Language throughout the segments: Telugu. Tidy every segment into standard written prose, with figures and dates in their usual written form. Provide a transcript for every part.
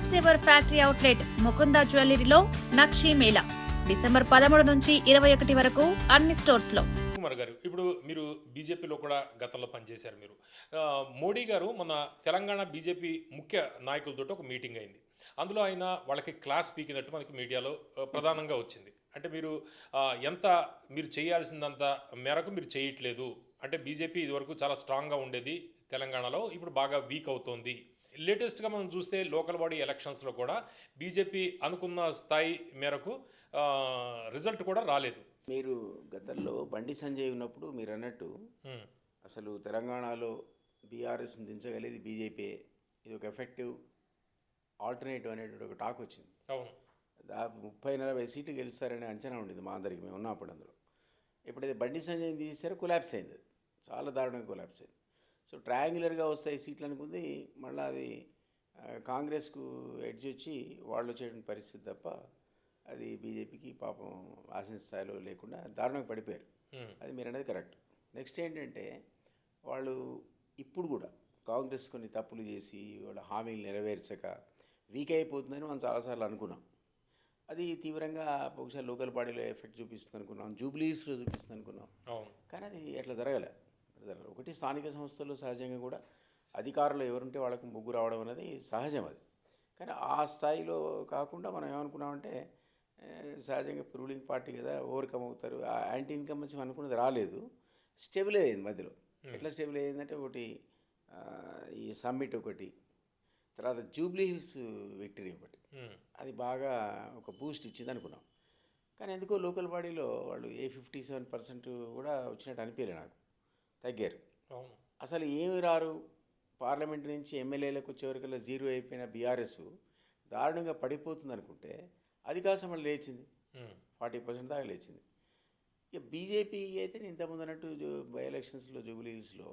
First ever factory outlet Mukunda జ్యువెలరీలో నక్షి మేళా డిసెంబర్ 13 నుంచి 21 వరకు అన్ని స్టోర్స్ లో. కుమార్ గారు, ఇప్పుడు మీరు బీజేపీలో కూడా గతంలో పనిచేశారు. మీరు మోడీ గారు మన తెలంగాణ బీజేపీ ముఖ్య నాయకులతో ఒక మీటింగ్ అయింది. అందులో ఆయన వాళ్ళకి క్లాస్ పీకినట్టు మనకి మీడియాలో ప్రధానంగా వచ్చింది. అంటే ఎంత మీరు చేయాల్సిందంత మేరకు మీరు చేయట్లేదు, అంటే బీజేపీ ఇదివరకు చాలా స్ట్రాంగ్గా ఉండేది తెలంగాణలో, ఇప్పుడు బాగా వీక్ అవుతోంది. లేటెస్ట్గా మనం చూస్తే లోకల్ బాడీ ఎలక్షన్స్లో కూడా బీజేపీ అనుకున్న స్థాయి మేరకు రిజల్ట్ కూడా రాలేదు. మీరు గతంలో బండి సంజయ్ ఉన్నప్పుడు మీరు అన్నట్టు అసలు తెలంగాణలో బీఆర్ఎస్ని దించగలిగేది బీజేపీ, ఇది ఒక ఎఫెక్టివ్ ఆల్టర్నేటివ్ అనేటువంటి ఒక టాక్ వచ్చింది. అవును, దాదాపు 30-40 సీట్లు గెలుస్తారనే అంచనా ఉండేది మా అందరికి, మేము ఉన్నప్పుడు. అందులో ఎప్పుడైతే బండి సంజయ్ని తీసారో కొలాప్స్ అయింది, అది చాలా దారుణంగా కొలాప్స్ అయింది. సో ట్రయాంగులర్గా వస్తాయి సీట్లు అనుకుంది, మళ్ళీ అది కాంగ్రెస్కు ఎడ్జ్ వచ్చి వాళ్ళు వచ్చేటువంటి పరిస్థితి తప్ప అది బీజేపీకి పాపం ఆశించిన స్థాయిలో లేకుండా దారుణంగా పడిపోయారు. అది మీరు అనేది కరెక్ట్. నెక్స్ట్ ఏంటంటే వాళ్ళు ఇప్పుడు కూడా కాంగ్రెస్ కొన్ని తప్పులు చేసి వాళ్ళ హామీలు నెరవేర్చక వీక్ అయిపోతుందని మనం చాలాసార్లు అనుకున్నాం. అది తీవ్రంగా బహుశా లోకల్ బాడీలో ఎఫెక్ట్ చూపిస్తుంది అనుకున్నాం, జూబ్లీస్లో చూపిస్తుంది అనుకున్నాం. కానీ అది ఎట్లా జరగలే. ఒకటి స్థానిక సంస్థలు సహజంగా కూడా అధికారులు ఎవరుంటే వాళ్ళకి ముగ్గు రావడం అనేది సహజం. అది కానీ ఆ స్థాయిలో కాకుండా మనం ఏమనుకున్నామంటే సహజంగా రూలింగ్ పార్టీ కదా, ఓవర్కమ్ అవుతారు, ఆ యాంటీ ఇన్కమ్స్ అనుకున్నది రాలేదు, స్టెబుల్ అయ్యింది మధ్యలో. ఎట్లా స్టెబుల్ అయ్యిందంటే ఒకటి ఈ సమ్మిట్ ఒకటి, తర్వాత జూబ్లీ హిల్స్ విక్టరీ ఒకటి, అది బాగా ఒక బూస్ట్ ఇచ్చింది అనుకున్నాం. కానీ ఎందుకో లోకల్ బాడీలో వాళ్ళు 57% కూడా వచ్చినట్టు అనిపించలే నాకు, తగ్గారు. అసలు ఏమి రారు, పార్లమెంట్ నుంచి ఎమ్మెల్యేలకు వచ్చేవరకల్లా జీరో అయిపోయిన బీఆర్ఎస్ దారుణంగా పడిపోతుంది అనుకుంటే అది కాస్త మళ్ళీ లేచింది, 40% దాకా లేచింది. ఇక బీజేపీ అయితే నేను ఇంతకుముందు అన్నట్టు బై ఎలక్షన్స్లో జూబ్లీ హిల్స్లో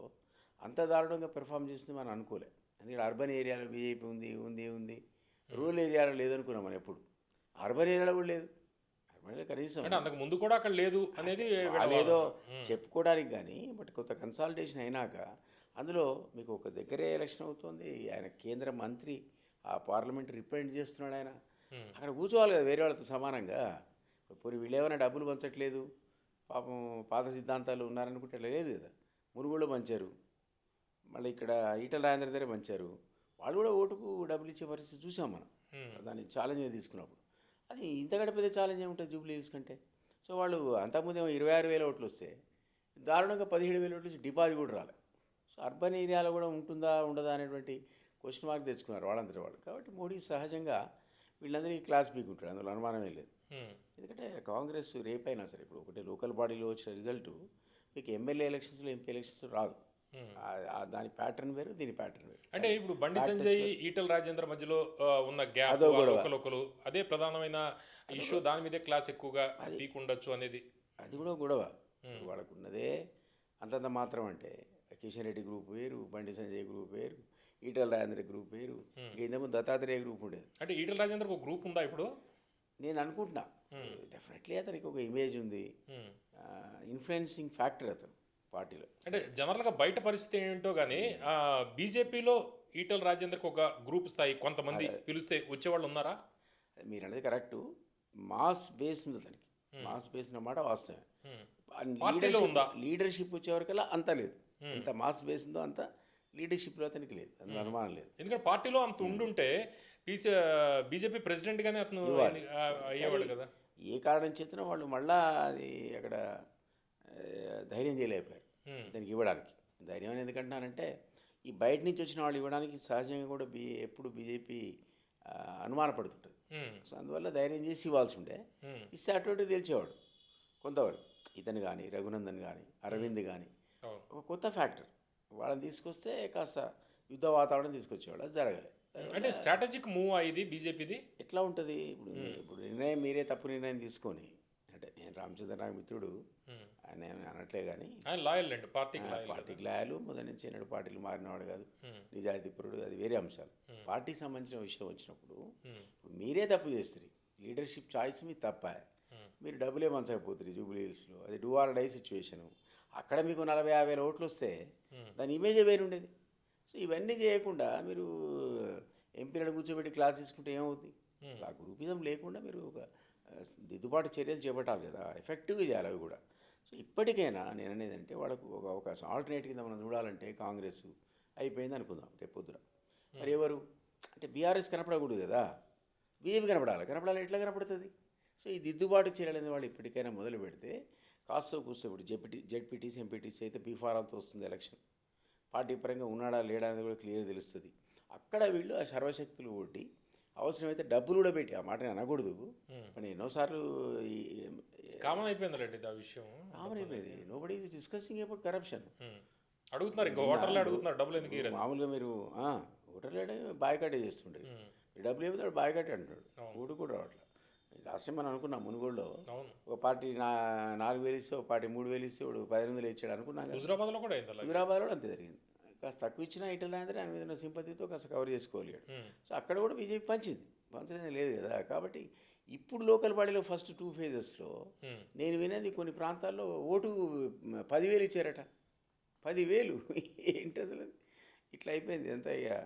అంత దారుణంగా పెర్ఫామ్ చేస్తుంది మనం అనుకోలే. ఎందుకంటే అర్బన్ ఏరియాలో బీజేపీ ఉంది, రూరల్ ఏరియాలో లేదనుకున్నాం మనం ఎప్పుడు, అర్బన్ ఏరియాలో కూడా లేదు. అర్బన్ ఏరియా కనీసం అంతకు ముందు కూడా అక్కడ లేదు అనేది లేదో చెప్పుకోవడానికి. కానీ బట్ కొంత కన్సాలిడేషన్ అయినాక అందులో మీకు ఒక దగ్గరే ఎలక్షన్ అవుతుంది, ఆయన కేంద్ర మంత్రి, ఆ పార్లమెంట్ రిప్రజెంట్ చేస్తున్నాడు, ఆయన అక్కడ కూర్చోవాలి కదా వేరే వాళ్ళతో సమానంగా. ఇప్పుడు వీళ్ళు ఏమైనా డబ్బులు పంచట్లేదు, పాపం పాత సిద్ధాంతాలు ఉన్నారనుకుంటే లేదు కదా. మునుగోళ్ళు పంచారు, మళ్ళీ ఇక్కడ ఈటల రాజేంద్ర దగ్గర పంచారు, వాళ్ళు కూడా ఓటుకు డబ్బులు ఇచ్చే పరిస్థితి చూసాం మనం. దాన్ని ఛాలెంజ్గా తీసుకున్నప్పుడు అది ఇంతకంటే పెద్ద ఛాలెంజ్ ఏముంటుంది జూబ్లీ హిల్స్ కంటే. సో వాళ్ళు అంతకుముందేమో 26,000 ఓట్లు వస్తే దారుణంగా 17,000 ఓట్లు వచ్చి డిపాజిట్ కూడా రాలేదు. సో అర్బన్ ఏరియాలో కూడా ఉంటుందా ఉండదా అనేటువంటి క్వశ్చన్ మార్క్ తెచ్చుకున్నారు వాళ్ళందరూ వాళ్ళు. కాబట్టి మోడీ సహజంగా వీళ్ళందరికీ క్లాస్ పీకుంటాడు, అందులో అనుమానమే లేదు. ఎందుకంటే కాంగ్రెస్ రేపైనా సరే, ఇప్పుడు ఒకటి లోకల్ బాడీలో వచ్చిన రిజల్ట్ మీకు ఎమ్మెల్యే ఎలక్షన్స్లో, ఎంపీ ఎలక్షన్స్లో రాదు. దాని ప్యాటర్న్ వేరు, దీని ప్యాటర్న్ వేరు. అంటే ఇప్పుడు బండి సంజయ్, ఈటల రాజేంద్ర మధ్యలో ఉన్న గ్యాప్, ఒకరు అదే ప్రధానమైన ఇష్యూ, దాని మీదే క్లాస్ ఎక్కువగా పీక్ ఉండొచ్చు అనేది, అది కూడా గొడవ. వాళ్ళకు ఉన్నదే అంతంత మాత్రం. అంటే కిషన్ రెడ్డి గ్రూప్ వేరు, బండి సంజయ్ గ్రూప్ వేరు, ఈటల రాజేంద్ర గ్రూప్ వేరు, ఇంకేమో దత్తాత్రేయ గ్రూప్ ఉండేది. అంటే ఈటల రాజేంద్ర ఒక గ్రూప్ ఉందా ఇప్పుడు? నేను అనుకుంటున్నా డెఫినెట్లీ అతనికి ఒక ఇమేజ్ ఉంది, ఇన్ఫ్లుయెన్సింగ్ ఫ్యాక్టర్ అతను పార్టీలో. అంటే జనరల్గా బయట పరిస్థితి ఏంటో కానీ బీజేపీలో ఈటల రాజేంద్రకు ఒక గ్రూప్ స్థాయి కొంతమంది పిలిస్తే వచ్చేవాళ్ళు ఉన్నారా? మీరు అనేది కరెక్టు, మాస్ బేస్ ఉంది అతనికి, మాస్ బేస్ అన్నమాట వాస్తవమే. లీడర్షిప్ వచ్చేవరకల్లా అంత లేదు, ఎంత మాస్ బేస్ ఉందో అంత లీడర్షిప్లో అతనికి లేదు, అందులో అనుమానం లేదు. ఎందుకంటే పార్టీలో అంత ఉండుంటే బీజేపీ ప్రెసిడెంట్ గానే అతను అయ్యేవాడు కదా. ఏ కారణం చేతనో వాళ్ళు మళ్ళా అది అక్కడ ధైర్యం చేయలేకపోయారు దానికి ఇవ్వడానికి. ధైర్యం అని ఎందుకంటున్నానంటే ఈ బయట నుంచి వచ్చిన వాళ్ళు ఇవ్వడానికి సహజంగా కూడా ఎప్పుడు బీజేపీ అనుమానపడుతుంటుంది. సో అందువల్ల ధైర్యం చేసి ఇవ్వాల్సి ఉండే, ఇస్తే అటువంటి తెలిసేవాడు కొంతవరకు. ఇతను కానీ, రఘునందన్ కానీ, అరవింద్ కానీ ఒక కొత్త ఫ్యాక్టర్, వాళ్ళని తీసుకొస్తే కాస్త యుద్ధ వాతావరణం తీసుకొచ్చేవాడు. అది జరగలేదు. అంటే స్ట్రాటజిక్ మూవ్ అయ్యింది బీజేపీది. ఎట్లా ఉంటుంది ఇప్పుడు నిర్ణయం మీరే తప్పు నిర్ణయం తీసుకొని, అంటే నేను రామచంద్ర నాకు మిత్రుడు, ఆయన అనట్లే కానీ లాయల్ అండి, పార్టీకి లాయలు, మొదటి నుంచి ఎన్నడూ పార్టీలు మారినవాడు కాదు, నిజాయితీపరుడు, అది వేరే అంశాలు. పార్టీకి సంబంధించిన విషయం వచ్చినప్పుడు మీరే తప్పు చేస్తారు, లీడర్షిప్ చాయిస్ మీ తప్ప, మీరు డబ్బులే పంచకపోతుంది జూబ్లీ హిల్స్లో, అది డూ ఆర్ డై సిచ్యువేషను. అక్కడ మీకు 40,000-50,000 ఓట్లు వస్తే దాని ఇమేజే వేరు ఉండేది. సో ఇవన్నీ చేయకుండా మీరు ఎంపీలను కూర్చోబెట్టి క్లాస్ తీసుకుంటే ఏమవుతుంది? ఆ గ్రూపిజం లేకుండా మీరు ఒక దిద్దుబాటు చర్యలు చేపట్టాలి కదా, ఎఫెక్టివ్గా చేయాలి అవి కూడా. సో ఇప్పటికైనా నేను అనేదంటే వాళ్ళకు ఒక అవకాశం ఆల్టర్నేట్ కింద మనం చూడాలంటే కాంగ్రెస్ అయిపోయింది అనుకుందాం రేపు పొద్దున. మరి ఎవరు అంటే బీఆర్ఎస్ కనపడకూడదు కదా, బీజేపీ కనపడాలి ఎట్లా కనపడుతుంది? సో ఈ దిద్దుబాటు చర్యలు అనేది వాళ్ళు ఇప్పటికైనా మొదలు పెడితే కాస్త కూర్చో ఇప్పుడు జెడ్పీటీసీ ఎంపీటీసీ అయితే బీఫారాలతో వస్తుంది ఎలక్షన్, పార్టీ పరంగా ఉన్నాడా లేడా అనేది కూడా క్లియర్ తెలుస్తుంది. అక్కడ వీళ్ళు ఆ సర్వశక్తులు కొట్టి అవసరమైతే డబ్బులు కూడా పెట్టి, ఆ మాట నేను అనకూడదు కానీ ఎన్నోసార్లు కామన్ అయిపోయింది ఆ విషయం. కామన్ అయిపోయింది. Nobody is discussing about corruption. అడుగుతున్నారు ఇంకా ఓటర్లు అడుగుతున్నారు డబ్బులు ఎందుకు ఇవ్వరు? మామూలుగా మీరు ఓటర్లు బాయ్కాటే చేస్తుంటారు, డబ్బులు ఏమవుతాడు బాయ్కాటే అంటాడు, ఓటు కూడా రావట్లేదు. లాస్ట్ టైం మనం అనుకున్నాం మునుగోడులో ఒక పార్టీ 4,000 ఇస్తే ఒక పార్టీ 3,000 ఇస్తే వాడు 18,000 ఇచ్చాడు అనుకున్నాం. హుజురాబాద్లో కూడా అయింది. హుజురాబాద్లో కూడా అంతే జరిగింది. కాస్త తక్కువ ఇచ్చినా ఇట్లా అయితే ఆయన మీద సింపతితో కాస్త కవర్ చేసుకోలేడు. సో అక్కడ కూడా బీజేపీ పంచలేదు లేదు కదా. కాబట్టి ఇప్పుడు లోకల్ బాడీలో ఫస్ట్ 2 phases నేను వినేది కొన్ని ప్రాంతాల్లో ఓటు 10,000 ఇచ్చారట. 10,000 ఏంటి అసలు? ఇట్లా అయిపోయింది ఎంత ఇక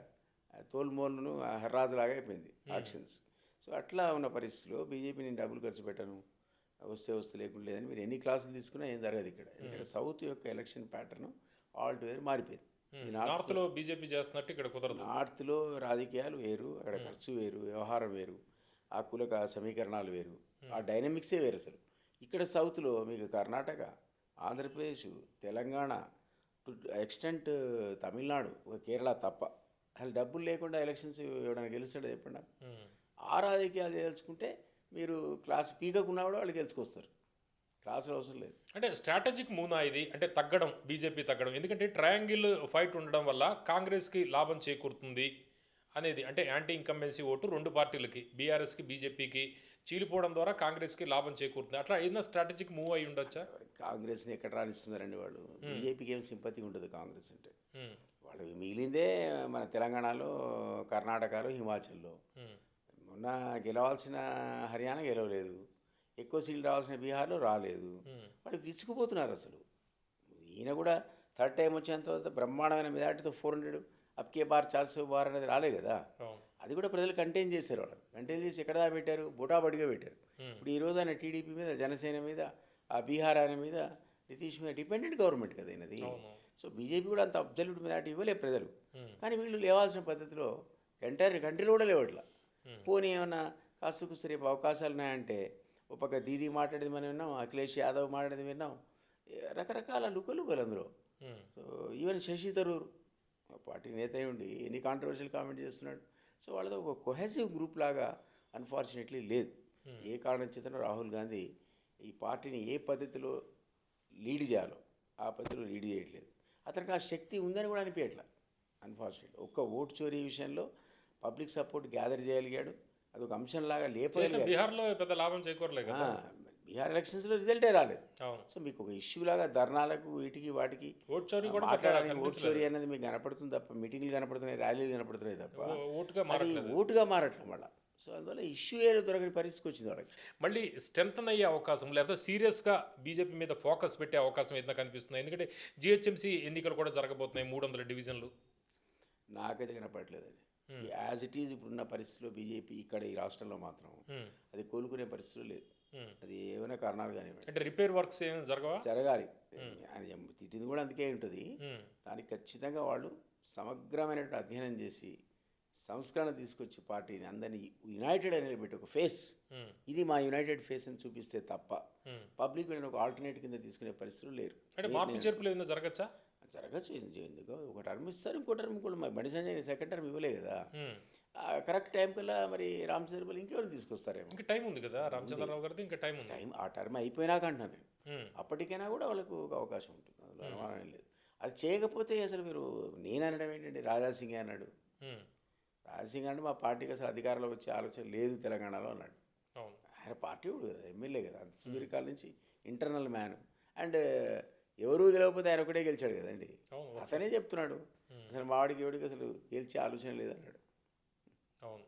తోలుమోళ్ళను హర్రాజులాగా అయిపోయింది ఆక్షన్స్. సో అట్లా ఉన్న పరిస్థితిలో బీజేపీ నేను డబ్బులు ఖర్చు పెట్టను, వస్తే లేకుండా లేదని మీరు ఎన్ని క్లాసులు తీసుకున్నా ఏం జరగదు ఇక్కడ. ఇక్కడ సౌత్ యొక్క ఎలక్షన్ ప్యాటర్న్ ఆల్ టుగెదర్ మారిపోయింది. నార్త్లో బీజేపీ చేస్తున్నట్టు ఇక్కడ కుదరదు. నార్త్లో రాజకీయాలు వేరు, అక్కడ ఖర్చు వేరు, వ్యవహారం వేరు, ఆ కులక సమీకరణాలు వేరు, ఆ డైనమిక్సే వేరు అసలు. ఇక్కడ సౌత్లో మీకు కర్ణాటక, ఆంధ్రప్రదేశ్, తెలంగాణ, టు ఎక్స్టెంట్ తమిళనాడు, కేరళ తప్ప అసలు డబ్బులు లేకుండా ఎలక్షన్స్ ఎవడైనా గెలుస్తాడో చెప్పండి. ఆ రాజకీయాలు తెలుసుకుంటే మీరు క్లాస్ పీకకున్నా కూడా వాళ్ళు గెలుచుకొస్తారు, క్లాసులు అవసరం లేదు. అంటే స్ట్రాటజిక్ మూనా ఇది, అంటే తగ్గడం, బీజేపీ తగ్గడం. ఎందుకంటే ట్రయాంగిల్ ఫైట్ ఉండడం వల్ల కాంగ్రెస్కి లాభం చేకూరుతుంది అనేది, అంటే యాంటీ ఇన్కంబెన్సీ ఓటు 2 పార్టీలకి బీఆర్ఎస్కి బీజేపీకి చీలిపోవడం ద్వారా కాంగ్రెస్కి లాభం చేకూరుతుంది. అట్లా ఏదైనా స్ట్రాటజిక్ మూవ్ అయి ఉండొచ్చా? కాంగ్రెస్ని ఎక్కడ రాణిస్తున్నారండి వాళ్ళు? బీజేపీకి ఏం సింపతి ఉండదు కాంగ్రెస్ అంటే. వాళ్ళు మిగిలిందే మన తెలంగాణలో, కర్ణాటకలో, హిమాచల్లో. మొన్న గెలవాల్సిన హర్యానా గెలవలేదు, ఎక్కువ సీట్లు రావాల్సిన బీహార్లో రాలేదు. వాళ్ళు విసుకుపోతున్నారు అసలు. ఈయన కూడా థర్డ్ టైం వచ్చేంత బ్రహ్మాండమైన మెజార్టీతో 400 అప్కే బార్ 400 బార్ అనేది రాలే కదా. అది కూడా ప్రజలు కంటైన్ చేశారు. వాళ్ళు కంటైన్ చేసి ఎక్కడ పెట్టారు? బుటాబడిగా పెట్టారు. ఇప్పుడు ఈరోజు ఆయన టీడీపీ మీద, జనసేన మీద, ఆ బీహార్ ఆయన మీద, నితీష్ మీద డిపెండెంట్ గవర్నమెంట్ కదా అయినది. సో బీజేపీ కూడా అంత అబ్జల్యూట్ మెజార్టీ ఇవ్వలేదు ప్రజలు. కానీ వీళ్ళు లేవాల్సిన పద్ధతిలో ఎంటైర్ కంట్రీలో కూడా లేవట్లా. పోనీ ఏమన్నా కాస్త కూస్త రేపు అవకాశాలు ఉన్నాయంటే ఒక పక్క దీదీ మాట్లాడేది మనం విన్నాం, అఖిలేష్ యాదవ్ మాట్లాడేది విన్నాం, రకరకాల లుకలు అందులో. So even Shashi Tharoor party నేత ఉండి ఎన్ని కాంట్రవర్షియల్ కామెంట్ చేస్తున్నాడు. సో వాళ్ళతో ఒక కొహెసివ్ గ్రూప్ లాగా అన్ఫార్చునేట్లీ లేదు. ఏ కారణం చేతనో రాహుల్ గాంధీ ఈ పార్టీని ఏ పద్ధతిలో లీడ్ చేయాలో ఆ పద్ధతిలో లీడ్ చేయట్లేదు. అతనికి ఆ శక్తి ఉందని కూడా అనిపించట్లా అన్ఫార్చునేట్లీ. ఒక్క ఓటు చోరీ విషయంలో పబ్లిక్ సపోర్ట్ గ్యాదర్ చేయగలిగాడు, అదొక అంశంలాగా లేపగలిగాడు. బీహార్లో పెద్ద లాభం చేకూరలేదు కదా, బీహార్ ఎలక్షన్స్లో రిజల్టే రాలేదు. సో మీకు ఒక ఇష్యూ లాగా ధర్నాలకు వీటికి వాటికి ఓట్ చోరీ కూడా మాట్లాడడానికి ఓట్ చోరీ అనేది మీకు కనపడుతుంది తప్ప, మీటింగ్లు కనపడుతున్నాయి, ర్యాలీలు కనపడుతున్నాయి తప్ప అది ఓటుగా మారట్లేదు మళ్ళీ. సో అందువల్ల ఇష్యూ ఏదో దొరకని పరిస్థితికి వచ్చింది వాళ్ళకి. మళ్ళీ స్ట్రెంథన్ అయ్యే అవకాశం, లేకపోతే సీరియస్గా బీజేపీ మీద ఫోకస్ పెట్టే అవకాశం ఏదైనా కనిపిస్తుంది? ఎందుకంటే జిహెచ్ఎంసీ ఎన్నికలు కూడా జరగబోతున్నాయి, 300 డివిజన్లు. నాకైతే కనపడలేదండి. యాజ్ ఇట్ ఈజ్ ఇప్పుడున్న పరిస్థితిలో బీజేపీ ఇక్కడ ఈ రాష్ట్రంలో మాత్రం అది కోలుకునే పరిస్థితిలో లేదు. అది ఏమైనా కారణాలు కానివ్వండి, అంటే రిపేర్ వర్క్స్ ఏమైనా జరగాలి. ఆయన తిట్టింది కూడా అందుకే ఉంటుంది. దానికి ఖచ్చితంగా వాళ్ళు సమగ్రమైనటువంటి అధ్యయనం చేసి సంస్కరణ తీసుకొచ్చి పార్టీని అందరినీ యునైటెడ్ అనేది పెట్టి ఒక ఫేస్, ఇది మా యునైటెడ్ ఫేస్ అని చూపిస్తే తప్ప పబ్లిక్ వీళ్ళని ఒక ఆల్టర్నేట్ కింద తీసుకునే పరిస్థితులు లేరు. అంటే మార్పు చేర్పులు ఏమైనా జరగచ్చా? జరగచ్చు. ఎందుకు ఒక టర్మ్ ఇస్తారు, ఇంకో టర్మ్ కూడా మరి బండి సంజయ్ సెకండ్ టర్మ్ ఇవ్వలే కదా. కరెక్ట్ టైం కల్లా మరి రామచంద్రబాబు ఇంకెవరు తీసుకొస్తారేమో. ఇంకా టైం ఉంది కదా రామచంద్రరావు గారిది, ఇంకా టైం ఉంది. టైం ఆ టర్మ్ అయిపోయినాక అంటున్నాను నేను. అప్పటికైనా కూడా వాళ్ళకు ఒక అవకాశం ఉంటుంది, అందులో అనుమానం లేదు. అది చేయకపోతే అసలు మీరు నేను అనడం ఏంటంటే రాజాసింగ్ అన్నాడు. రాజాసింగ్ అంటే మా పార్టీకి అసలు అధికారంలో వచ్చే ఆలోచన లేదు తెలంగాణలో అన్నాడు. ఆయన పార్టీ కూడా కదా, ఎమ్మెల్యే కదా, అంత సుదీర్ఘకాల నుంచి ఇంటర్నల్ మ్యాన్. అండ్ ఎవరు గెలవకపోతే ఆయన ఒకటే గెలిచాడు కదండి. అతనే చెప్తున్నాడు అసలు మావాడికి ఎవడికి అసలు గెలిచే ఆలోచన లేదన్నాడు. అవును.